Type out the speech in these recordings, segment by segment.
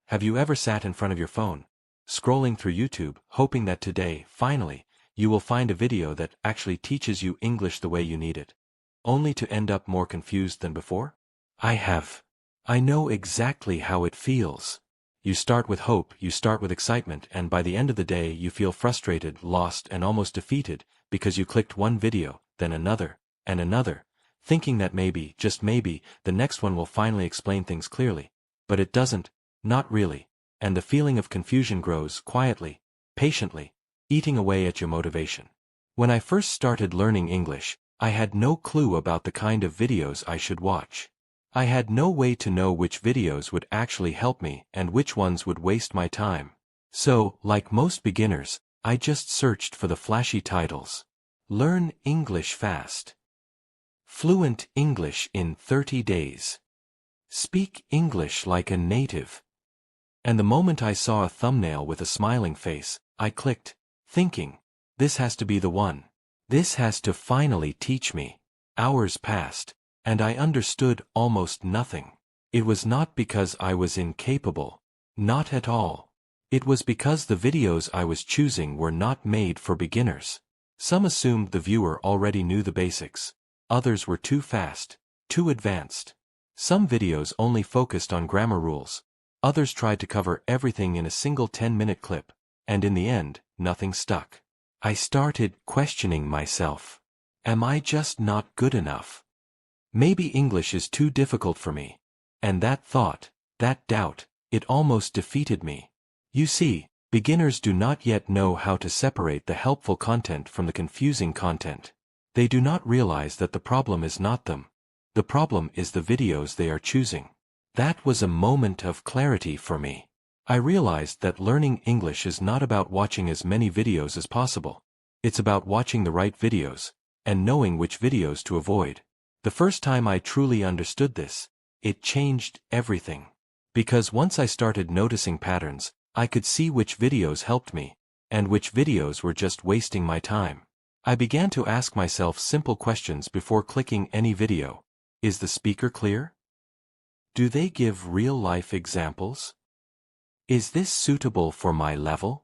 Have you ever sat in front of your phone, scrolling through YouTube, hoping that today, finally, you will find a video that actually teaches you English the way you need it, only to end up more confused than before? I have. I know exactly how it feels. You start with hope, you start with excitement, and by the end of the day you feel frustrated, lost, and almost defeated because you clicked one video, then another, and another, thinking that maybe, just maybe, the next one will finally explain things clearly. But it doesn't, not really, and the feeling of confusion grows quietly, patiently, eating away at your motivation. When I first started learning English, I had no clue about the kind of videos I should watch. I had no way to know which videos would actually help me and which ones would waste my time. So, like most beginners, I just searched for the flashy titles. Learn English fast. Fluent English in 30 days. Speak English like a native. And the moment I saw a thumbnail with a smiling face, I clicked, thinking, this has to be the one. This has to finally teach me. Hours passed, and I understood almost nothing. It was not because I was incapable. Not at all. It was because the videos I was choosing were not made for beginners. Some assumed the viewer already knew the basics. Others were too fast, too advanced. Some videos only focused on grammar rules. Others tried to cover everything in a single 10-minute clip, and in the end, nothing stuck. I started questioning myself. Am I just not good enough? Maybe English is too difficult for me. And that thought, that doubt, it almost defeated me. You see, beginners do not yet know how to separate the helpful content from the confusing content. They do not realize that the problem is not them. The problem is the videos they are choosing. That was a moment of clarity for me. I realized that learning English is not about watching as many videos as possible. It's about watching the right videos, and knowing which videos to avoid. The first time I truly understood this, it changed everything. Because once I started noticing patterns, I could see which videos helped me, and which videos were just wasting my time. I began to ask myself simple questions before clicking any video. Is the speaker clear? Do they give real-life examples? Is this suitable for my level?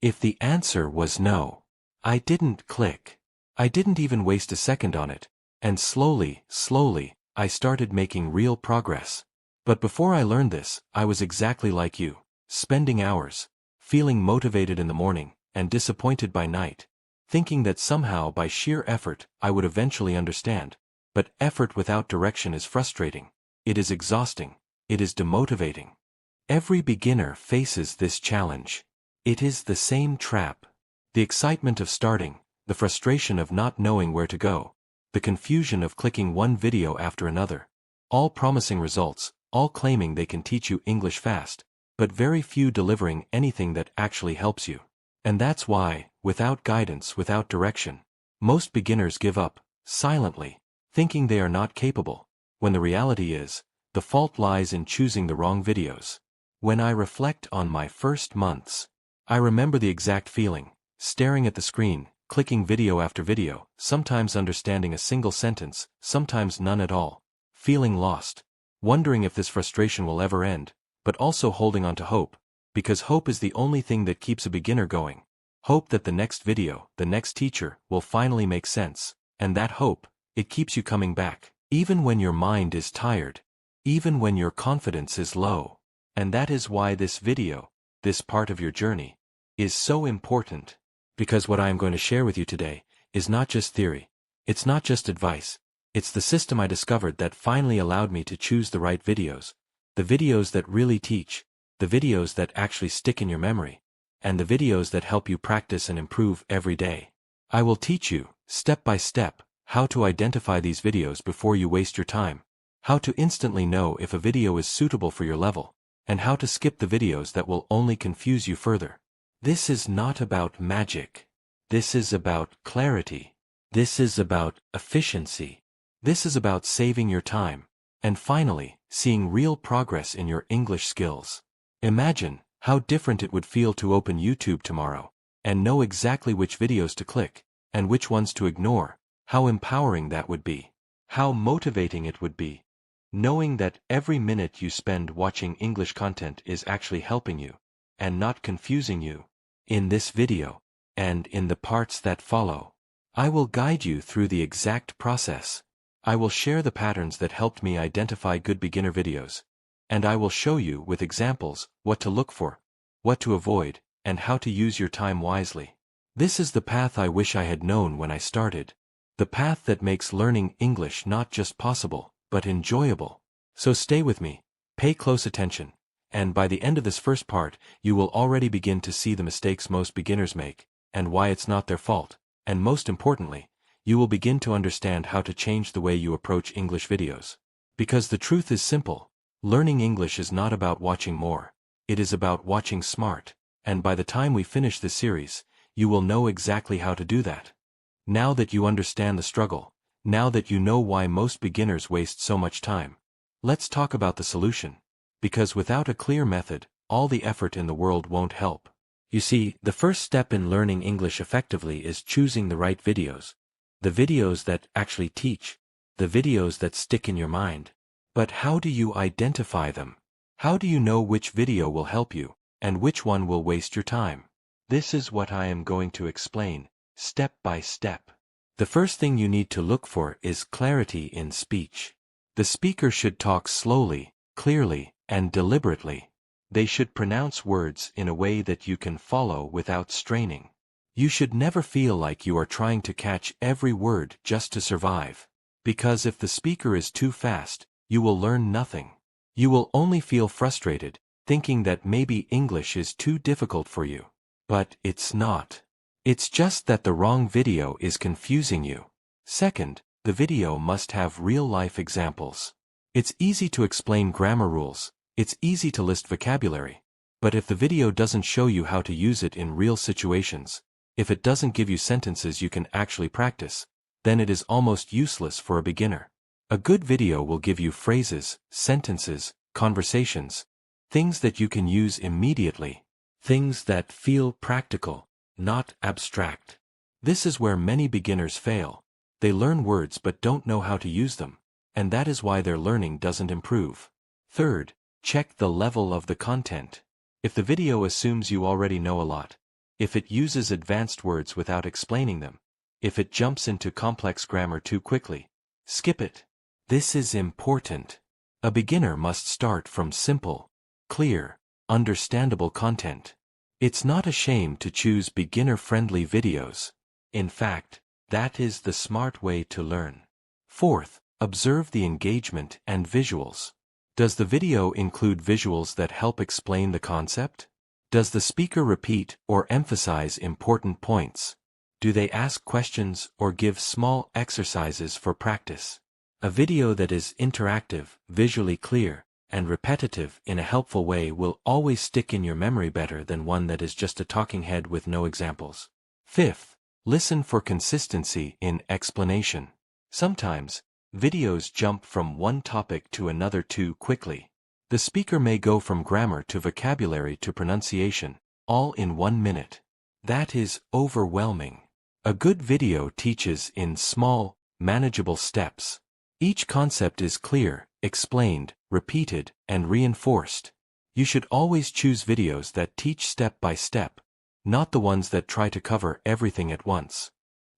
If the answer was no, I didn't click. I didn't even waste a second on it. And slowly, I started making real progress. But before I learned this, I was exactly like you, spending hours, feeling motivated in the morning, and disappointed by night, thinking that somehow by sheer effort I would eventually understand. But effort without direction is frustrating. It is exhausting. It is demotivating. Every beginner faces this challenge. It is the same trap. The excitement of starting, the frustration of not knowing where to go, the confusion of clicking one video after another, all promising results, all claiming they can teach you English fast, but very few delivering anything that actually helps you. And that's why, without guidance, without direction, most beginners give up, silently, thinking they are not capable, when the reality is, the fault lies in choosing the wrong videos. When I reflect on my first months, I remember the exact feeling, staring at the screen, clicking video after video, sometimes understanding a single sentence, sometimes none at all, feeling lost, wondering if this frustration will ever end, but also holding on to hope, because hope is the only thing that keeps a beginner going. Hope that the next video, the next teacher, will finally make sense, and that hope, it keeps you coming back, even when your mind is tired, even when your confidence is low. And that is why this video, this part of your journey, is so important. Because what I am going to share with you today is not just theory, it's not just advice, it's the system I discovered that finally allowed me to choose the right videos, the videos that really teach, the videos that actually stick in your memory, and the videos that help you practice and improve every day. I will teach you, step by step, how to identify these videos before you waste your time, how to instantly know if a video is suitable for your level, and how to skip the videos that will only confuse you further. This is not about magic. This is about clarity. This is about efficiency. This is about saving your time, and finally, seeing real progress in your English skills. Imagine how different it would feel to open YouTube tomorrow, and know exactly which videos to click, and which ones to ignore. How empowering that would be. How motivating it would be. Knowing that every minute you spend watching English content is actually helping you, and not confusing you. In this video, and in the parts that follow, I will guide you through the exact process. I will share the patterns that helped me identify good beginner videos, and I will show you with examples what to look for, what to avoid, and how to use your time wisely. This is the path I wish I had known when I started. The path that makes learning English not just possible, but enjoyable. So stay with me, pay close attention, and by the end of this first part, you will already begin to see the mistakes most beginners make, and why it's not their fault, and most importantly, you will begin to understand how to change the way you approach English videos. Because the truth is simple, learning English is not about watching more, it is about watching smart, and by the time we finish this series, you will know exactly how to do that. Now that you understand the struggle, now that you know why most beginners waste so much time, let's talk about the solution. Because without a clear method, all the effort in the world won't help. You see, the first step in learning English effectively is choosing the right videos. The videos that actually teach. The videos that stick in your mind. But how do you identify them? How do you know which video will help you, and which one will waste your time? This is what I am going to explain, step by step. The first thing you need to look for is clarity in speech. The speaker should talk slowly, clearly, and deliberately. They should pronounce words in a way that you can follow without straining. You should never feel like you are trying to catch every word just to survive. Because if the speaker is too fast, you will learn nothing. You will only feel frustrated, thinking that maybe English is too difficult for you. But it's not. It's just that the wrong video is confusing you. Second, the video must have real-life examples. It's easy to explain grammar rules, it's easy to list vocabulary, but if the video doesn't show you how to use it in real situations, if it doesn't give you sentences you can actually practice, then it is almost useless for a beginner. A good video will give you phrases, sentences, conversations, things that you can use immediately, things that feel practical, not abstract. This is where many beginners fail. They learn words but don't know how to use them, and that is why their learning doesn't improve. Third, check the level of the content. If the video assumes you already know a lot, if it uses advanced words without explaining them, if it jumps into complex grammar too quickly, skip it. This is important. A beginner must start from simple, clear, understandable content. It's not a shame to choose beginner-friendly videos. In fact, that is the smart way to learn. Fourth, observe the engagement and visuals. Does the video include visuals that help explain the concept? Does the speaker repeat or emphasize important points? Do they ask questions or give small exercises for practice? A video that is interactive, visually clear, and repetitive in a helpful way will always stick in your memory better than one that is just a talking head with no examples. Fifth, listen for consistency in explanation. Sometimes, videos jump from one topic to another too quickly. The speaker may go from grammar to vocabulary to pronunciation, all in 1 minute. That is overwhelming. A good video teaches in small, manageable steps. Each concept is clear, explained, repeated, and reinforced. You should always choose videos that teach step by step, not the ones that try to cover everything at once.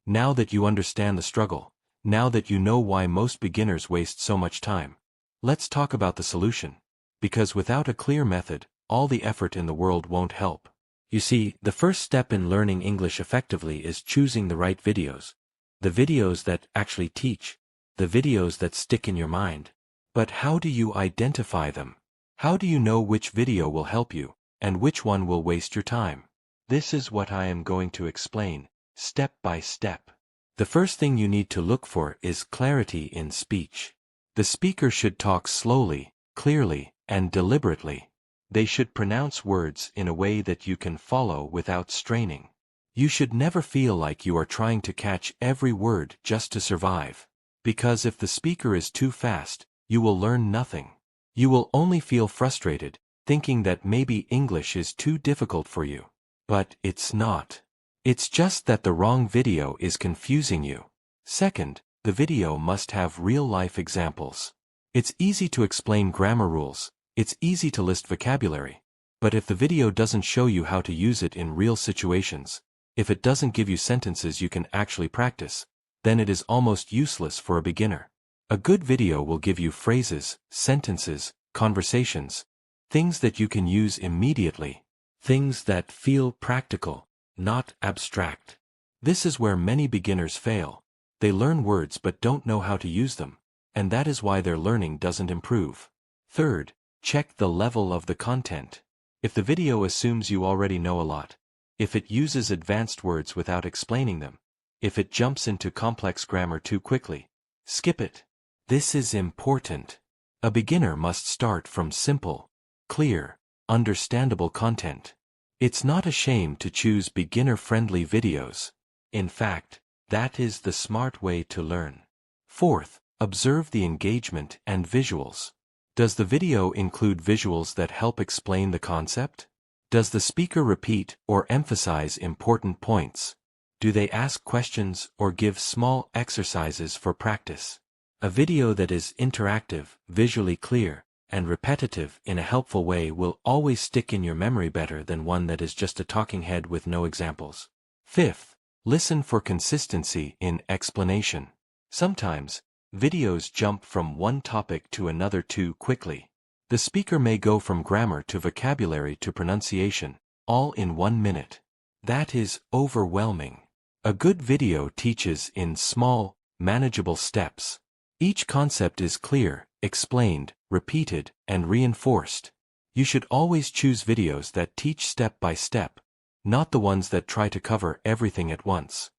Now that you understand the struggle, now that you know why most beginners waste so much time, let's talk about the solution. Because without a clear method, all the effort in the world won't help. You see, the first step in learning English effectively is choosing the right videos. The videos that actually teach. The videos that stick in your mind. But how do you identify them? How do you know which video will help you, and which one will waste your time? This is what I am going to explain, step by step. The first thing you need to look for is clarity in speech. The speaker should talk slowly, clearly, and deliberately. They should pronounce words in a way that you can follow without straining. You should never feel like you are trying to catch every word just to survive. Because if the speaker is too fast, you will learn nothing. You will only feel frustrated, thinking that maybe English is too difficult for you. But it's not. It's just that the wrong video is confusing you. Second, the video must have real-life examples. It's easy to explain grammar rules, it's easy to list vocabulary. But if the video doesn't show you how to use it in real situations, if it doesn't give you sentences you can actually practice, then it is almost useless for a beginner. A good video will give you phrases, sentences, conversations, things that you can use immediately, things that feel practical, not abstract. This is where many beginners fail. They learn words but don't know how to use them, and that is why their learning doesn't improve. Third, check the level of the content. If the video assumes you already know a lot, if it uses advanced words without explaining them, if it jumps into complex grammar too quickly, skip it. This is important. A beginner must start from simple, clear, understandable content. It's not a shame to choose beginner-friendly videos. In fact, that is the smart way to learn. Fourth, observe the engagement and visuals. Does the video include visuals that help explain the concept? Does the speaker repeat or emphasize important points? Do they ask questions or give small exercises for practice? A video that is interactive, visually clear, and repetitive in a helpful way will always stick in your memory better than one that is just a talking head with no examples. Fifth, listen for consistency in explanation. Sometimes, videos jump from one topic to another too quickly. The speaker may go from grammar to vocabulary to pronunciation, all in 1 minute. That is overwhelming. A good video teaches in small, manageable steps. Each concept is clear, explained, repeated, and reinforced. You should always choose videos that teach step by step, not the ones that try to cover everything at once.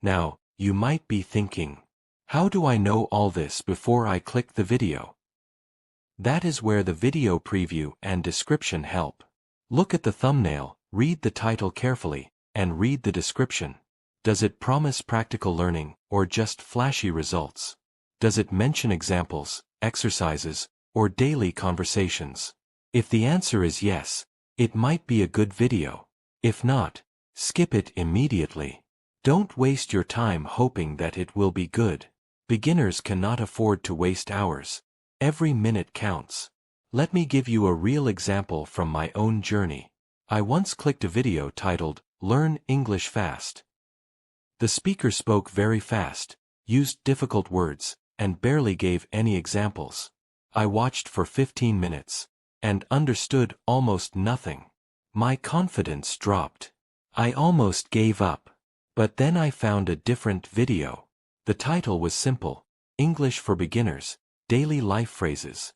Now, you might be thinking, how do I know all this before I click the video? That is where the video preview and description help. Look at the thumbnail, read the title carefully, and read the description. Does it promise practical learning or just flashy results? Does it mention examples, exercises, or daily conversations? If the answer is yes, it might be a good video. If not, skip it immediately. Don't waste your time hoping that it will be good. Beginners cannot afford to waste hours. Every minute counts. Let me give you a real example from my own journey. I once clicked a video titled, "Learn English Fast." The speaker spoke very fast, used difficult words, and barely gave any examples. I watched for 15 minutes, and understood almost nothing. My confidence dropped. I almost gave up. But then I found a different video. The title was simple, English for Beginners, Daily Life Phrases.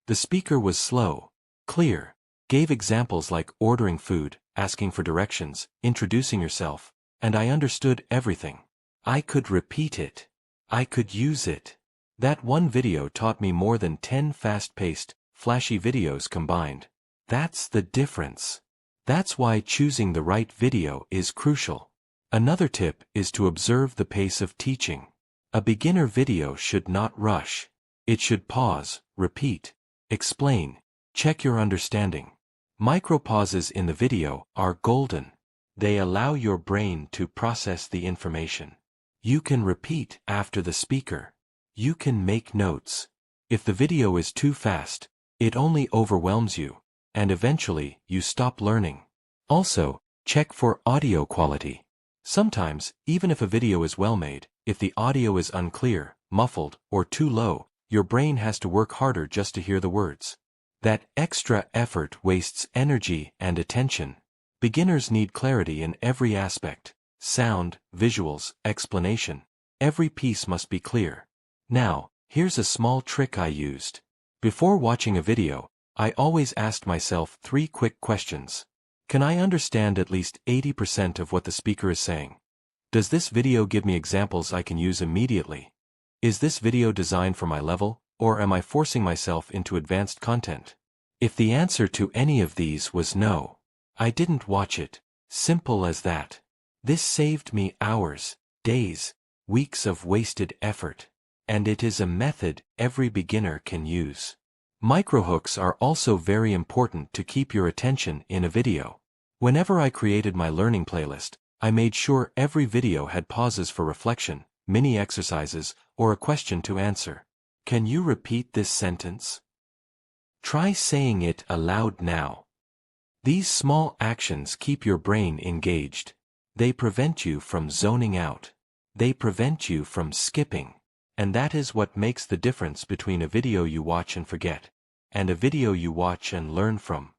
The speaker was slow, clear, gave examples like ordering food, asking for directions, introducing yourself, and I understood everything. I could repeat it. I could use it. That one video taught me more than 10 fast-paced, flashy videos combined. That's the difference. That's why choosing the right video is crucial. Another tip is to observe the pace of teaching. A beginner video should not rush. It should pause, repeat, explain, check your understanding. Micro-pauses in the video are golden. They allow your brain to process the information. You can repeat after the speaker. You can make notes. If the video is too fast, it only overwhelms you, and eventually you stop learning. Also, check for audio quality. Sometimes, even if a video is well made, if the audio is unclear, muffled, or too low, your brain has to work harder just to hear the words. That extra effort wastes energy and attention. Beginners need clarity in every aspect. Sound, visuals, explanation. Every piece must be clear. Now, here's a small trick I used. Before watching a video, I always asked myself 3 quick questions. Can I understand at least 80% of what the speaker is saying? Does this video give me examples I can use immediately? Is this video designed for my level, or am I forcing myself into advanced content? If the answer to any of these was no, I didn't watch it. Simple as that. This saved me hours, days, weeks of wasted effort. And it is a method every beginner can use. Microhooks are also very important to keep your attention in a video. Whenever I created my learning playlist, I made sure every video had pauses for reflection, mini exercises, or a question to answer. Can you repeat this sentence? Try saying it aloud now. These small actions keep your brain engaged. They prevent you from zoning out. They prevent you from skipping. And that is what makes the difference between a video you watch and forget, and a video you watch and learn from.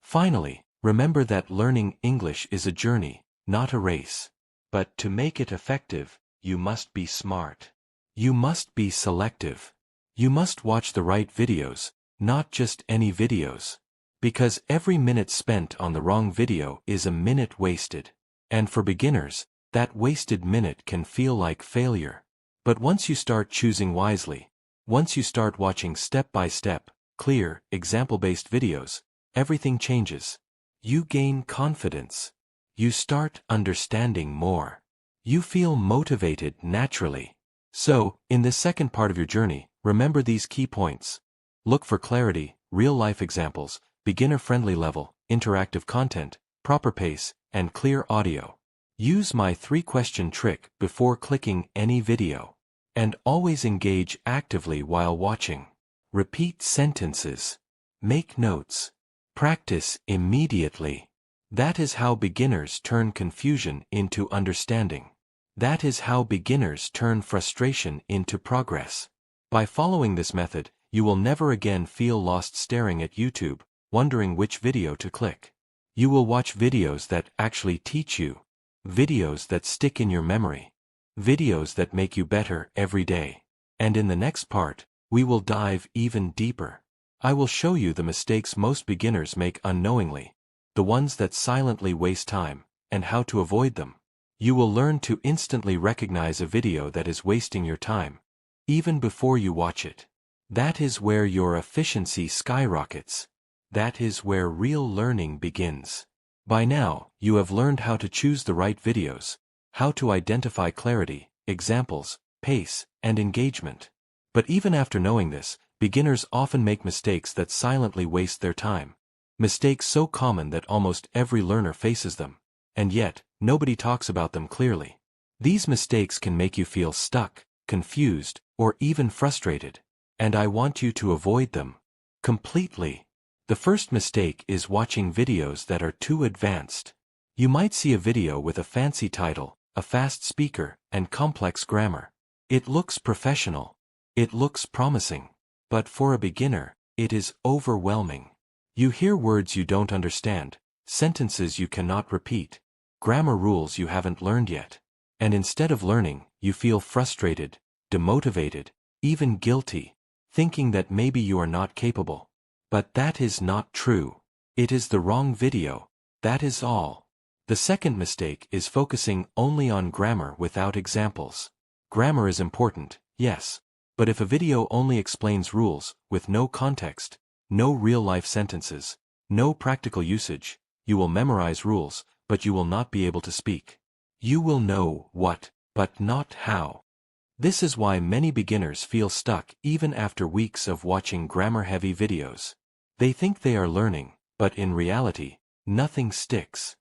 Finally, remember that learning English is a journey, not a race. But to make it effective, you must be smart. You must be selective. You must watch the right videos, not just any videos. Because every minute spent on the wrong video is a minute wasted. And for beginners, that wasted minute can feel like failure. But once you start choosing wisely, once you start watching step-by-step, clear, example-based videos, everything changes. You gain confidence. You start understanding more. You feel motivated naturally. So, in this second part of your journey, remember these key points. Look for clarity, real-life examples, beginner-friendly level, interactive content, proper pace, and clear audio. Use my 3-question trick before clicking any video. And always engage actively while watching. Repeat sentences. Make notes. Practice immediately. That is how beginners turn confusion into understanding. That is how beginners turn frustration into progress. By following this method, you will never again feel lost staring at YouTube, wondering which video to click. You will watch videos that actually teach you. Videos that stick in your memory. Videos that make you better every day. And in the next part, we will dive even deeper. I will show you the mistakes most beginners make unknowingly, the ones that silently waste time, and how to avoid them. You will learn to instantly recognize a video that is wasting your time, even before you watch it. That is where your efficiency skyrockets. That is where real learning begins. By now, you have learned how to choose the right videos, how to identify clarity, examples, pace, and engagement. But even after knowing this, beginners often make mistakes that silently waste their time. Mistakes so common that almost every learner faces them. And yet, nobody talks about them clearly. These mistakes can make you feel stuck, confused, or even frustrated. And I want you to avoid them completely. The first mistake is watching videos that are too advanced. You might see a video with a fancy title, a fast speaker, and complex grammar. It looks professional. It looks promising. But for a beginner, it is overwhelming. You hear words you don't understand, sentences you cannot repeat, grammar rules you haven't learned yet. And instead of learning, you feel frustrated, demotivated, even guilty, thinking that maybe you are not capable. But that is not true. It is the wrong video. That is all. The second mistake is focusing only on grammar without examples. Grammar is important, yes. But if a video only explains rules, with no context, no real-life sentences, no practical usage, you will memorize rules, but you will not be able to speak. You will know what, but not how. This is why many beginners feel stuck even after weeks of watching grammar-heavy videos. They think they are learning, but in reality, nothing sticks.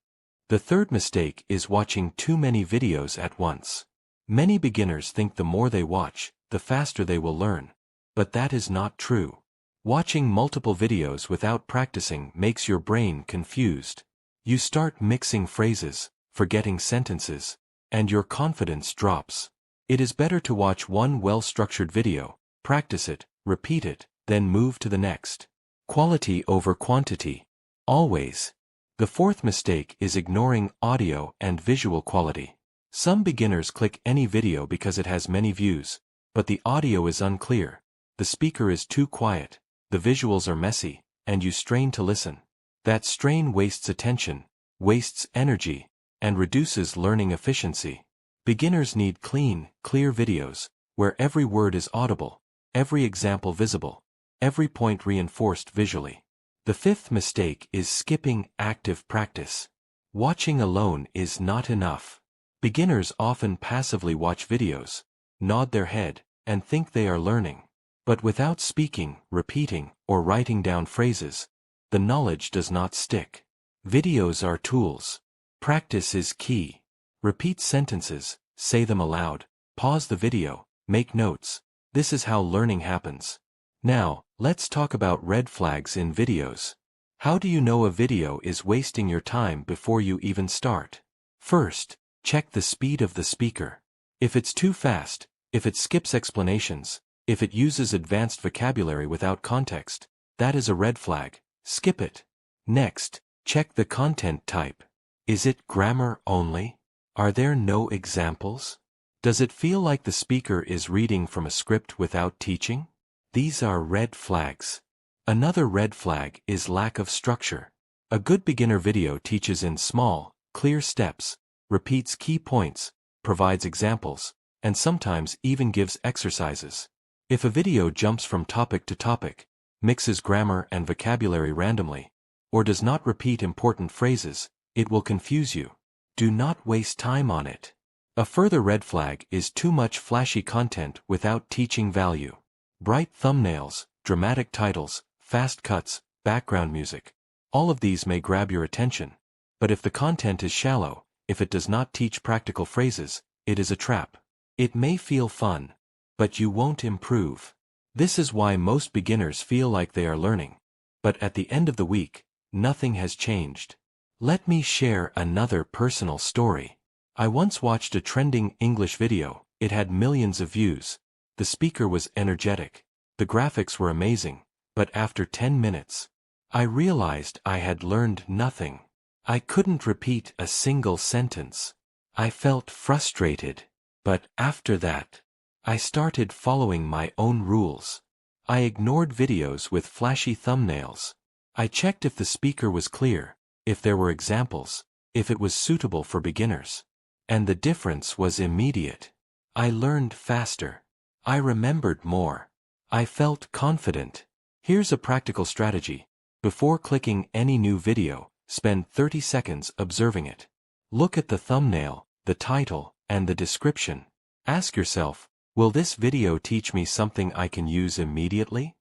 The third mistake is watching too many videos at once. Many beginners think the more they watch, the faster they will learn. But that is not true. Watching multiple videos without practicing makes your brain confused. You start mixing phrases, forgetting sentences, and your confidence drops. It is better to watch one well-structured video, practice it, repeat it, then move to the next. Quality over quantity. Always. The fourth mistake is ignoring audio and visual quality. Some beginners click any video because it has many views, but the audio is unclear, the speaker is too quiet, the visuals are messy, and you strain to listen. That strain wastes attention, wastes energy, and reduces learning efficiency. Beginners need clean, clear videos, where every word is audible, every example visible, every point reinforced visually. The fifth mistake is skipping active practice. Watching alone is not enough. Beginners often passively watch videos, nod their head, and think they are learning. But without speaking, repeating, or writing down phrases, the knowledge does not stick. Videos are tools. Practice is key. Repeat sentences, say them aloud, pause the video, make notes, This is how learning happens. Now, let's talk about red flags in videos. How do you know a video is wasting your time before you even start? First, check the speed of the speaker. If it's too fast, if it skips explanations, if it uses advanced vocabulary without context, that is a red flag. Skip it. Next, check the content type. Is it grammar only? Are there no examples? Does it feel like the speaker is reading from a script without teaching? These are red flags. Another red flag is lack of structure. A good beginner video teaches in small, clear steps, repeats key points, provides examples, and sometimes even gives exercises. If a video jumps from topic to topic, mixes grammar and vocabulary randomly, or does not repeat important phrases, it will confuse you. Do not waste time on it. A further red flag is too much flashy content without teaching value. Bright thumbnails, dramatic titles, fast cuts, background music. All of these may grab your attention, but if the content is shallow, if it does not teach practical phrases, it is a trap. It may feel fun, but you won't improve. This is why most beginners feel like they are learning, but at the end of the week, nothing has changed. Let me share another personal story. I once watched a trending English video. It had millions of views. The speaker was energetic. The graphics were amazing, but after 10 minutes, I realized I had learned nothing. I couldn't repeat a single sentence. I felt frustrated. But after that, I started following my own rules. I ignored videos with flashy thumbnails. I checked if the speaker was clear, if there were examples, if it was suitable for beginners. And the difference was immediate. I learned faster. I remembered more. I felt confident. Here's a practical strategy. Before clicking any new video, spend 30 seconds observing it. Look at the thumbnail, the title, and the description. Ask yourself, will this video teach me something I can use immediately?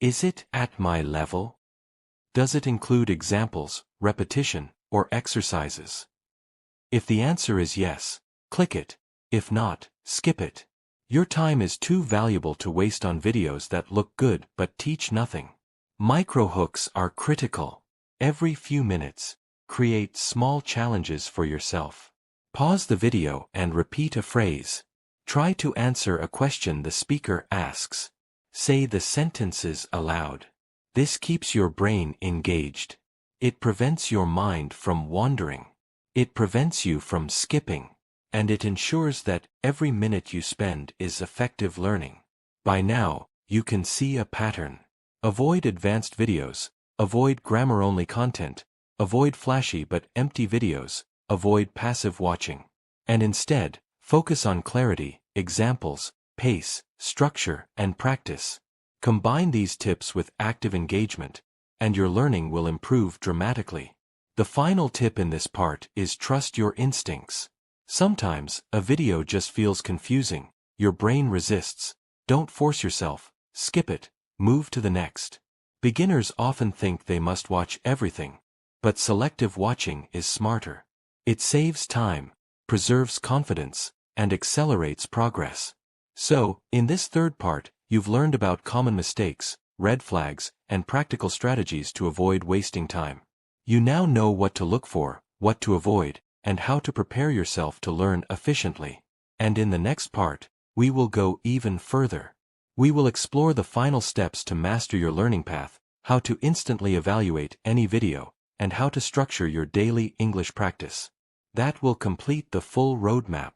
Is it at my level? Does it include examples, repetition, or exercises? If the answer is yes, click it. If not, skip it. Your time is too valuable to waste on videos that look good but teach nothing. Microhooks are critical. Every few minutes, create small challenges for yourself. Pause the video and repeat a phrase. Try to answer a question the speaker asks. Say the sentences aloud. This keeps your brain engaged. It prevents your mind from wandering. It prevents you from skipping. And it ensures that every minute you spend is effective learning. By now, you can see a pattern. Avoid advanced videos. Avoid grammar-only content. Avoid flashy but empty videos. Avoid passive watching. And instead, focus on clarity, examples, pace, structure, and practice. Combine these tips with active engagement, and your learning will improve dramatically. The final tip in this part is trust your instincts. Sometimes, a video just feels confusing. Your brain resists. Don't force yourself. Skip it. Move to the next. Beginners often think they must watch everything, but selective watching is smarter. It saves time, preserves confidence, and accelerates progress. So, in this third part, you've learned about common mistakes, red flags, and practical strategies to avoid wasting time. You now know what to look for, what to avoid, and how to prepare yourself to learn efficiently. And in the next part, we will go even further. We will explore the final steps to master your learning path, how to instantly evaluate any video, and how to structure your daily English practice. That will complete the full roadmap.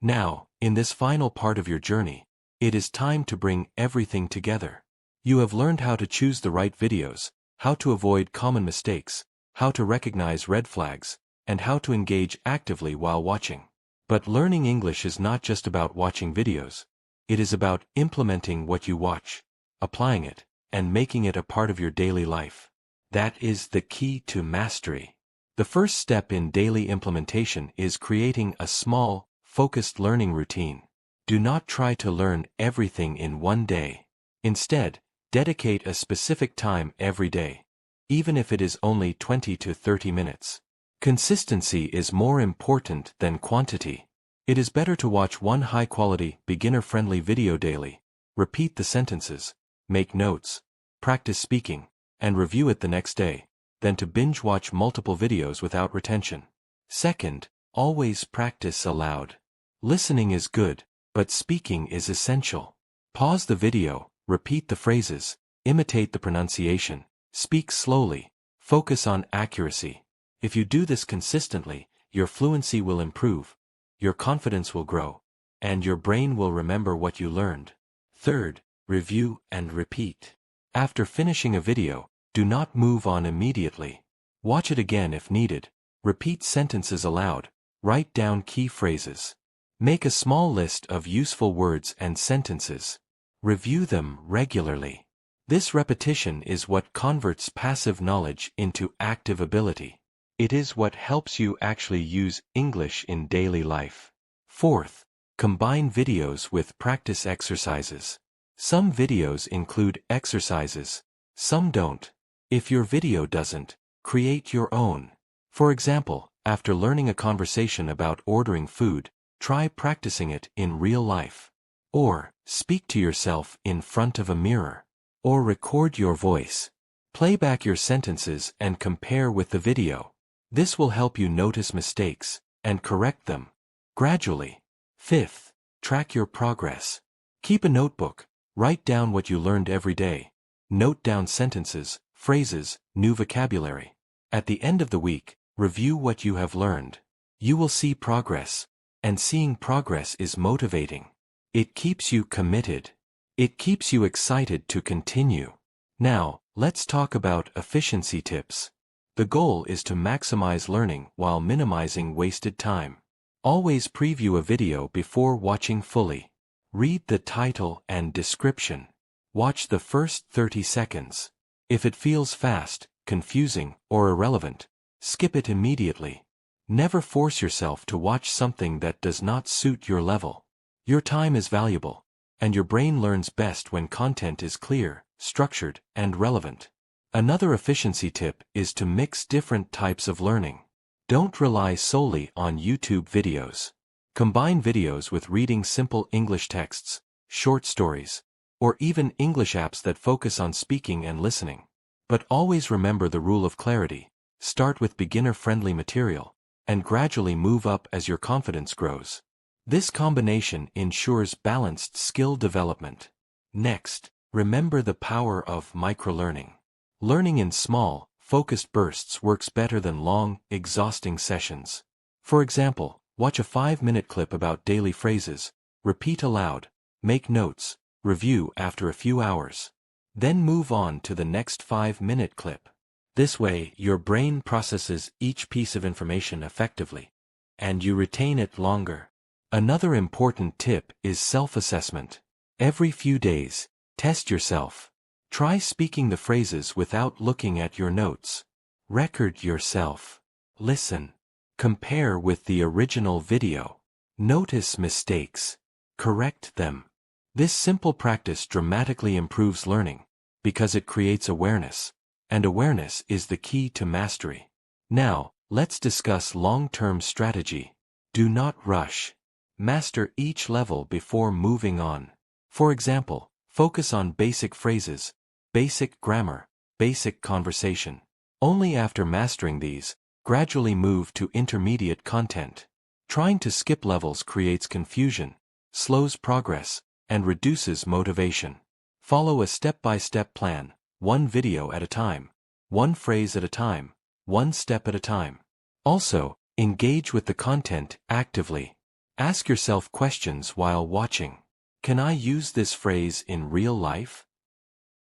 Now, in this final part of your journey, it is time to bring everything together. You have learned how to choose the right videos, how to avoid common mistakes, how to recognize red flags, and how to engage actively while watching. But learning English is not just about watching videos. It is about implementing what you watch, applying it, and making it a part of your daily life. That is the key to mastery. The first step in daily implementation is creating a small, focused learning routine. Do not try to learn everything in one day. Instead, dedicate a specific time every day, even if it is only 20 to 30 minutes. Consistency is more important than quantity. It is better to watch one high-quality, beginner-friendly video daily, repeat the sentences, make notes, practice speaking, and review it the next day, than to binge-watch multiple videos without retention. Second, always practice aloud. Listening is good, but speaking is essential. Pause the video, repeat the phrases, imitate the pronunciation, speak slowly, focus on accuracy. If you do this consistently, your fluency will improve, your confidence will grow, and your brain will remember what you learned. Third, review and repeat. After finishing a video, do not move on immediately. Watch it again if needed. Repeat sentences aloud. Write down key phrases. Make a small list of useful words and sentences. Review them regularly. This repetition is what converts passive knowledge into active ability. It is what helps you actually use English in daily life. Fourth, combine videos with practice exercises. Some videos include exercises, some don't. If your video doesn't, create your own. For example, after learning a conversation about ordering food, try practicing it in real life. Or, speak to yourself in front of a mirror. Or record your voice. Play back your sentences and compare with the video. This will help you notice mistakes and correct them gradually. Fifth, track your progress. Keep a notebook. Write down what you learned every day. Note down sentences, phrases, new vocabulary. At the end of the week, review what you have learned. You will see progress, and seeing progress is motivating. It keeps you committed. It keeps you excited to continue. Now, let's talk about efficiency tips. The goal is to maximize learning while minimizing wasted time. Always preview a video before watching fully. Read the title and description. Watch the first 30 seconds. If it feels fast, confusing, or irrelevant, skip it immediately. Never force yourself to watch something that does not suit your level. Your time is valuable, and your brain learns best when content is clear, structured, and relevant. Another efficiency tip is to mix different types of learning. Don't rely solely on YouTube videos. Combine videos with reading simple English texts, short stories, or even English apps that focus on speaking and listening. But always remember the rule of clarity. Start with beginner-friendly material, and gradually move up as your confidence grows. This combination ensures balanced skill development. Next, remember the power of microlearning. Learning in small, focused bursts works better than long, exhausting sessions. For example, watch a 5-minute clip about daily phrases, repeat aloud, make notes, review after a few hours. Then move on to the next 5-minute clip. This way, your brain processes each piece of information effectively, and you retain it longer. Another important tip is self-assessment. Every few days, test yourself. Try speaking the phrases without looking at your notes. Record yourself. Listen. Compare with the original video. Notice mistakes. Correct them. This simple practice dramatically improves learning, because it creates awareness, and awareness is the key to mastery. Now, let's discuss long-term strategy. Do not rush. Master each level before moving on. For example, focus on basic phrases, basic grammar, basic conversation. Only after mastering these, gradually move to intermediate content. Trying to skip levels creates confusion, slows progress, and reduces motivation. Follow a step-by-step plan, one video at a time, one phrase at a time, one step at a time. Also, engage with the content actively. Ask yourself questions while watching. Can I use this phrase in real life?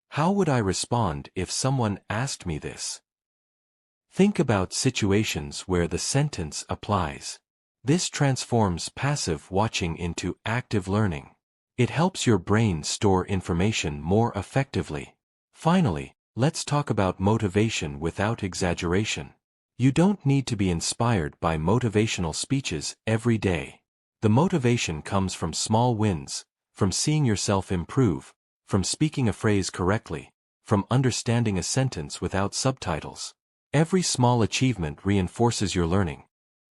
How would I respond if someone asked me this? Think about situations where the sentence applies. This transforms passive watching into active learning. It helps your brain store information more effectively. Finally, let's talk about motivation without exaggeration. You don't need to be inspired by motivational speeches every day. The motivation comes from small wins, from seeing yourself improve, from speaking a phrase correctly, from understanding a sentence without subtitles. Every small achievement reinforces your learning,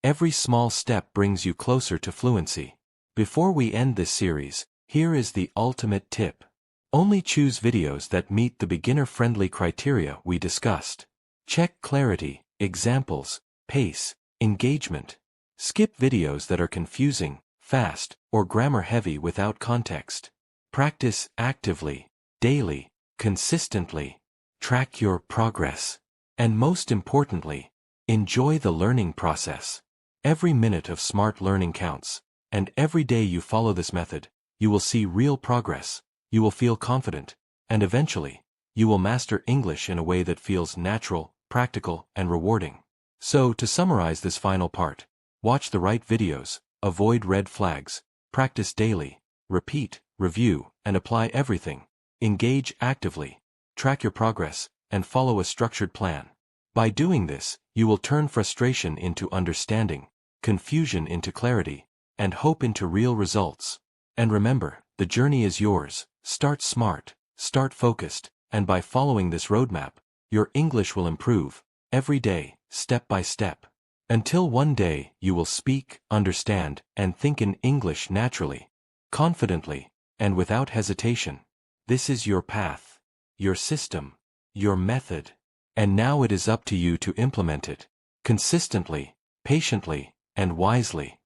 Every small step brings you closer to fluency. Before we end this series, here is the ultimate tip. Only choose videos that meet the beginner-friendly criteria we discussed. Check clarity, examples, pace, engagement. Skip videos that are confusing, fast, or grammar-heavy without context. Practice actively, daily, consistently. Track your progress. And most importantly, enjoy the learning process. Every minute of smart learning counts, and every day you follow this method, you will see real progress, you will feel confident, and eventually, you will master English in a way that feels natural, practical, and rewarding. So, to summarize this final part, watch the right videos, avoid red flags, practice daily, repeat, review, and apply everything. Engage actively, track your progress, and follow a structured plan. By doing this, you will turn frustration into understanding, confusion into clarity, and hope into real results. And remember, the journey is yours. Start smart, start focused, and by following this roadmap, your English will improve, every day, step by step. Until one day, you will speak, understand, and think in English naturally, confidently, and without hesitation. This is your path, your system, your method. And now it is up to you to implement it, consistently, patiently, and wisely.